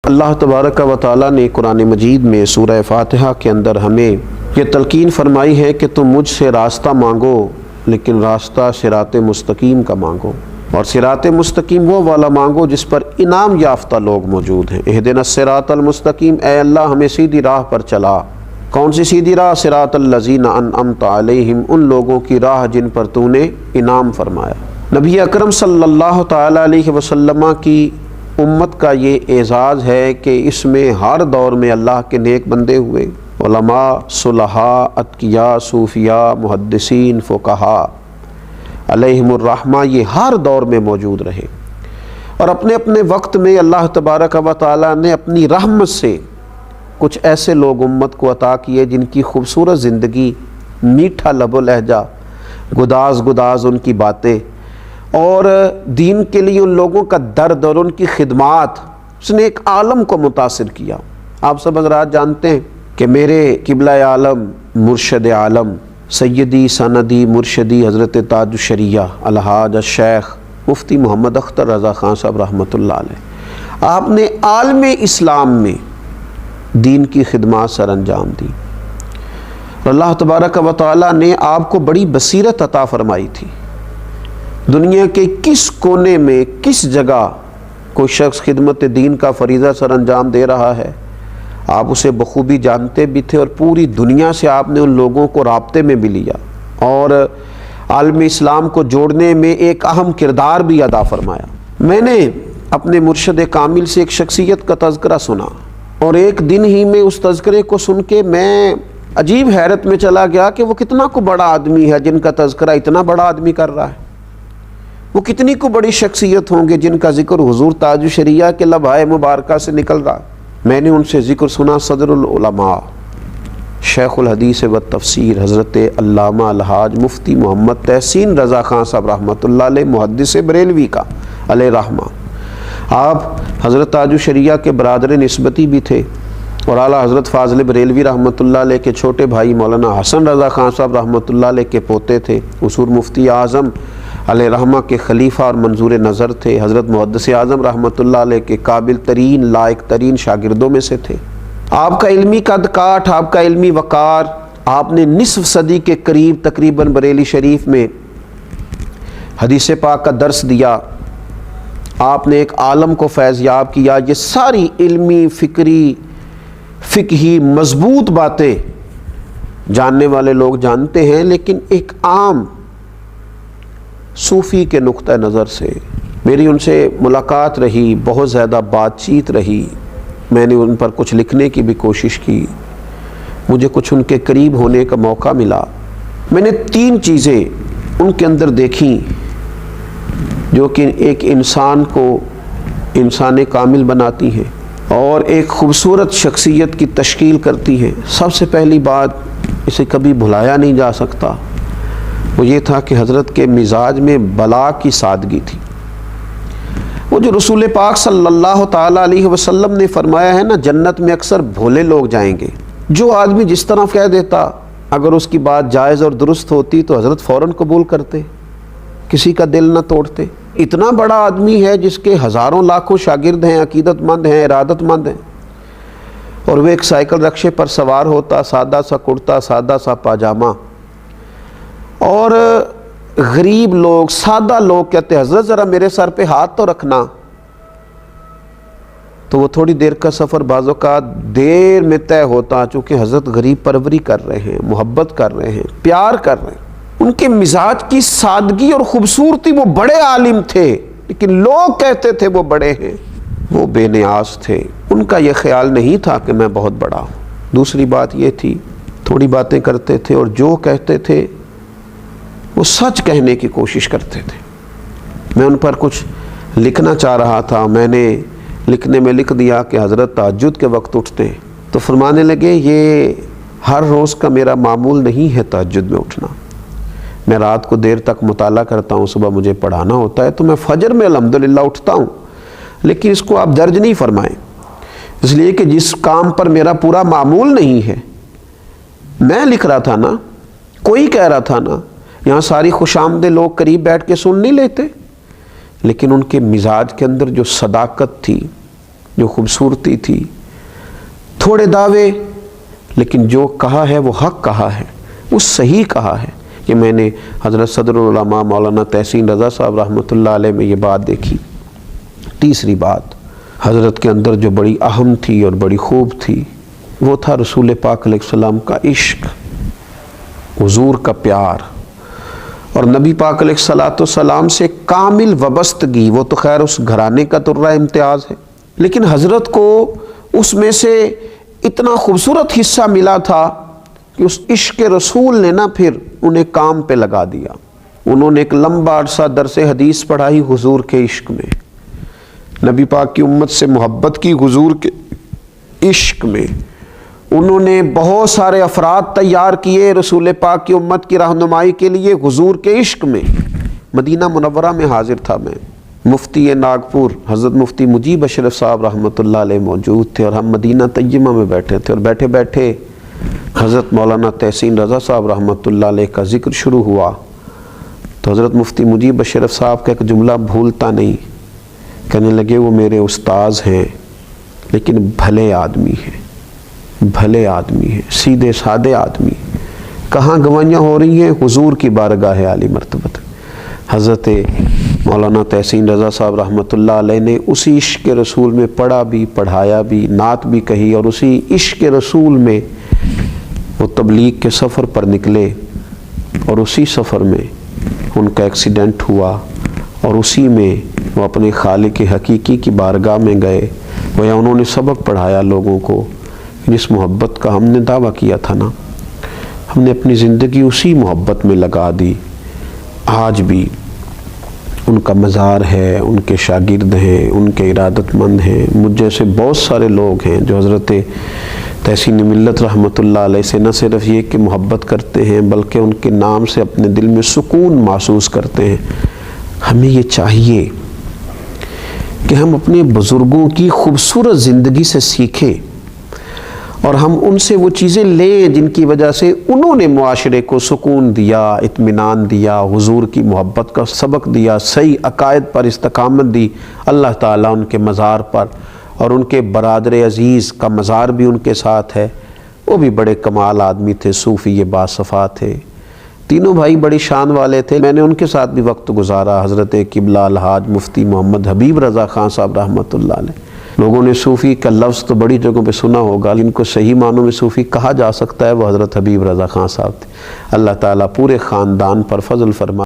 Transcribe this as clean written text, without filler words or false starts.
اللہ تبارک و تعالیٰ نے قرآن مجید میں سورہ فاتحہ کے اندر ہمیں یہ تلقین فرمائی ہے کہ تم مجھ سے راستہ مانگو، لیکن راستہ صراط مستقیم کا مانگو، اور صراط مستقیم وہ والا مانگو جس پر انعام یافتہ لوگ موجود ہیں۔ اہدنا الصراط المستقیم، اے اللہ ہمیں سیدھی راہ پر چلا۔ کون سی سیدھی راہ؟ صراط الذین انعمت علیہم، ان لوگوں کی راہ جن پر تو نے انعام فرمایا۔ نبی اکرم صلی اللہ تعالیٰ علیہ وسلم کی امت کا یہ اعزاز ہے کہ اس میں ہر دور میں اللہ کے نیک بندے ہوئے، علماء، صلحاء، اتقیاء، صوفیاء، محدثین، فقہاء علیہم الرحمہ، یہ ہر دور میں موجود رہے، اور اپنے اپنے وقت میں اللہ تبارک و تعالیٰ نے اپنی رحمت سے کچھ ایسے لوگ امت کو عطا کیے جن کی خوبصورت زندگی، میٹھا لب و لہجہ، گداز گداز ان کی باتیں، اور دین کے لیے ان لوگوں کا درد اور ان کی خدمات، اس نے ایک عالم کو متاثر کیا۔ آپ سب حضرات جانتے ہیں کہ میرے قبلہ عالم، مرشد عالم، سیدی سندی مرشدی حضرت تاج الشریعہ الحاج الشیخ مفتی محمد اختر رضا خان صاحب رحمۃ اللہ علیہ، آپ نے عالم اسلام میں دین کی خدمات سر انجام دی، اور اللہ تبارک و تعالیٰ نے آپ کو بڑی بصیرت عطا فرمائی تھی۔ دنیا کے کس کونے میں، کس جگہ کوئی شخص خدمت دین کا فریضہ سر انجام دے رہا ہے، آپ اسے بخوبی جانتے بھی تھے، اور پوری دنیا سے آپ نے ان لوگوں کو رابطے میں بھی لیا، اور عالم اسلام کو جوڑنے میں ایک اہم کردار بھی ادا فرمایا۔ میں نے اپنے مرشد کامل سے ایک شخصیت کا تذکرہ سنا، اور ایک دن ہی میں اس تذکرے کو سن کے میں عجیب حیرت میں چلا گیا کہ وہ کتنا کو بڑا آدمی ہے جن کا تذکرہ اتنا بڑا آدمی کر رہا ہے، وہ کتنی کو بڑی شخصیت ہوں گے جن کا ذکر حضور تاج الشریعہ کے لبھائے مبارکہ سے نکل رہا۔ میں نے ان سے ذکر سنا صدر العلماء، شیخ الحدیث و تفسیر حضرت علامہ الحاج مفتی محمد تحسین رضا خان صاحب رحمۃ اللہ علیہ محدث بریلوی کا علیہ رحمہ۔ آپ حضرت تاج الشریعہ کے برادر نسبتی بھی تھے، اور اعلیٰ حضرت فاضل بریلوی رحمۃ اللہ علیہ کے چھوٹے بھائی مولانا حسن رضا خان صاحب رحمۃ اللہ علیہ کے پوتے تھے۔ اصول مفتی اعظم علیہ رحمہ کے خلیفہ اور منظور نظر تھے۔ حضرت محدث اعظم رحمۃ اللہ علیہ کے قابل ترین، لائق ترین شاگردوں میں سے تھے۔ آپ کا علمی قد کاٹ، آپ کا علمی وقار، آپ نے نصف صدی کے قریب تقریباً بریلی شریف میں حدیث پاک کا درس دیا، آپ نے ایک عالم کو فیض یاب کیا۔ یہ ساری علمی، فکری، فقہی مضبوط باتیں جاننے والے لوگ جانتے ہیں، لیکن ایک عام صوفی کے نقطہ نظر سے میری ان سے ملاقات رہی، بہت زیادہ بات چیت رہی، میں نے ان پر کچھ لکھنے کی بھی کوشش کی، مجھے کچھ ان کے قریب ہونے کا موقع ملا۔ میں نے 3 چیزیں ان کے اندر دیکھیں جو کہ ایک انسان کو انسان کامل بناتی ہیں اور ایک خوبصورت شخصیت کی تشکیل کرتی ہیں۔ سب سے پہلی بات، اسے کبھی بھلایا نہیں جا سکتا، وہ یہ تھا کہ حضرت کے مزاج میں بلا کی سادگی تھی۔ وہ جو رسول پاک صلی اللہ تعالیٰ علیہ وسلم نے فرمایا ہے نا، جنت میں اکثر بھولے لوگ جائیں گے۔ جو آدمی جس طرح کہہ دیتا، اگر اس کی بات جائز اور درست ہوتی تو حضرت فوراً قبول کرتے، کسی کا دل نہ توڑتے۔ اتنا بڑا آدمی ہے جس کے ہزاروں لاکھوں شاگرد ہیں، عقیدت مند ہیں، ارادت مند ہیں، اور وہ ایک سائیکل رکشے پر سوار ہوتا، سادہ سا کرتا، سادہ سا پاجامہ، اور غریب لوگ، سادہ لوگ کہتے حضرت ذرا میرے سر پہ ہاتھ تو رکھنا، تو وہ تھوڑی دیر کا سفر بعض اوقات دیر میں طے ہوتا، چونکہ حضرت غریب پروری کر رہے ہیں، محبت کر رہے ہیں، پیار کر رہے ہیں۔ ان کے مزاج کی سادگی اور خوبصورتی، وہ بڑے عالم تھے لیکن لوگ کہتے تھے وہ بڑے ہیں، وہ بے نیاز تھے۔ ان کا یہ خیال نہیں تھا کہ میں بہت بڑا ہوں۔ دوسری بات یہ تھی، تھوڑی باتیں کرتے تھے اور جو کہتے تھے وہ سچ کہنے کی کوشش کرتے تھے۔ میں ان پر کچھ لکھنا چاہ رہا تھا، میں نے لکھنے میں لکھ دیا کہ حضرت تہجد کے وقت اٹھتے ہیں، تو فرمانے لگے یہ ہر روز کا میرا معمول نہیں ہے تہجد میں اٹھنا، میں رات کو دیر تک مطالعہ کرتا ہوں، صبح مجھے پڑھانا ہوتا ہے، تو میں فجر میں الحمدللہ اٹھتا ہوں، لیکن اس کو آپ درج نہیں فرمائیں، اس لیے کہ جس کام پر میرا پورا معمول نہیں ہے۔ میں لکھ رہا تھا نا، کوئی کہہ رہا تھا نا، یہاں ساری خوش آمدے لوگ قریب بیٹھ کے سن نہیں لیتے، لیکن ان کے مزاج کے اندر جو صداقت تھی، جو خوبصورتی تھی، تھوڑے دعوے، لیکن جو کہا ہے وہ حق کہا ہے، وہ صحیح کہا ہے۔ کہ میں نے حضرت صدر العلماء مولانا تحسین رضا صاحب رحمۃ اللہ علیہ میں یہ بات دیکھی۔ تیسری بات حضرت کے اندر جو بڑی اہم تھی اور بڑی خوب تھی، وہ تھا رسول پاک علیہ السلام کا عشق، حضور کا پیار، اور نبی پاک علیہ السلام سے کامل وابستگی۔ وہ تو خیر اس گھرانے کا ترہ امتیاز ہے، لیکن حضرت کو اس میں سے اتنا خوبصورت حصہ ملا تھا کہ اس عشق رسول نے نہ پھر انہیں کام پہ لگا دیا۔ انہوں نے ایک لمبا عرصہ درس حدیث پڑھائی حضور کے عشق میں، نبی پاک کی امت سے محبت کی حضور کے عشق میں۔ انہوں نے بہت سارے افراد تیار کیے رسول پاک کی امت کی رہنمائی کے لیے حضور کے عشق میں۔ مدینہ منورہ میں حاضر تھا میں، مفتی ناگپور حضرت مفتی مجیب اشرف صاحب رحمۃ اللہ علیہ موجود تھے، اور ہم مدینہ طیبہ میں بیٹھے تھے، اور بیٹھے بیٹھے حضرت مولانا تحسین رضا صاحب رحمۃ اللہ علیہ کا ذکر شروع ہوا تو حضرت مفتی مجیب اشرف صاحب کا ایک جملہ بھولتا نہیں، کہنے لگے وہ میرے استاذ ہیں لیکن بھلے آدمی ہیں، بھلے آدمی ہیں، سیدھے سادے آدمی۔ کہاں گوائیاں ہو رہی ہیں؟ حضور کی بارگاہ عالی مرتبت۔ حضرت مولانا تحسین رضا صاحب رحمۃ اللہ علیہ نے اسی عشق رسول میں پڑھا بھی، پڑھایا بھی، نعت بھی کہی، اور اسی عشق رسول میں وہ تبلیغ کے سفر پر نکلے، اور اسی سفر میں ان کا ایکسیڈنٹ ہوا، اور اسی میں وہ اپنے خالق حقیقی کی بارگاہ میں گئے۔ گویا انہوں نے سبق پڑھایا لوگوں کو، جس محبت کا ہم نے دعویٰ کیا تھا نا، ہم نے اپنی زندگی اسی محبت میں لگا دی۔ آج بھی ان کا مزار ہے، ان کے شاگرد ہیں، ان کے ارادت مند ہیں، مجھ جیسے بہت سارے لوگ ہیں جو حضرت تحسین ملت رحمۃ اللہ علیہ سے نہ صرف یہ کہ محبت کرتے ہیں بلکہ ان کے نام سے اپنے دل میں سکون محسوس کرتے ہیں۔ ہمیں یہ چاہیے کہ ہم اپنے بزرگوں کی خوبصورت زندگی سے سیکھیں، اور ہم ان سے وہ چیزیں لیں جن کی وجہ سے انہوں نے معاشرے کو سکون دیا، اطمینان دیا، حضور کی محبت کا سبق دیا، صحیح عقائد پر استقامت دی۔ اللہ تعالیٰ ان کے مزار پر، اور ان کے برادر عزیز کا مزار بھی ان کے ساتھ ہے، وہ بھی بڑے کمال آدمی تھے، صوفی باصفا تھے، تینوں بھائی بڑی شان والے تھے۔ میں نے ان کے ساتھ بھی وقت گزارا، حضرت قبلہ الحاج مفتی محمد حبیب رضا خان صاحب رحمۃ اللہ علیہ۔ لوگوں نے صوفی کا لفظ تو بڑی جگہوں پہ سنا ہوگا، جن کو صحیح معنوں میں صوفی کہا جا سکتا ہے وہ حضرت حبیب رضا خان صاحب تھے۔ اللہ تعالیٰ پورے خاندان پر فضل فرمائے۔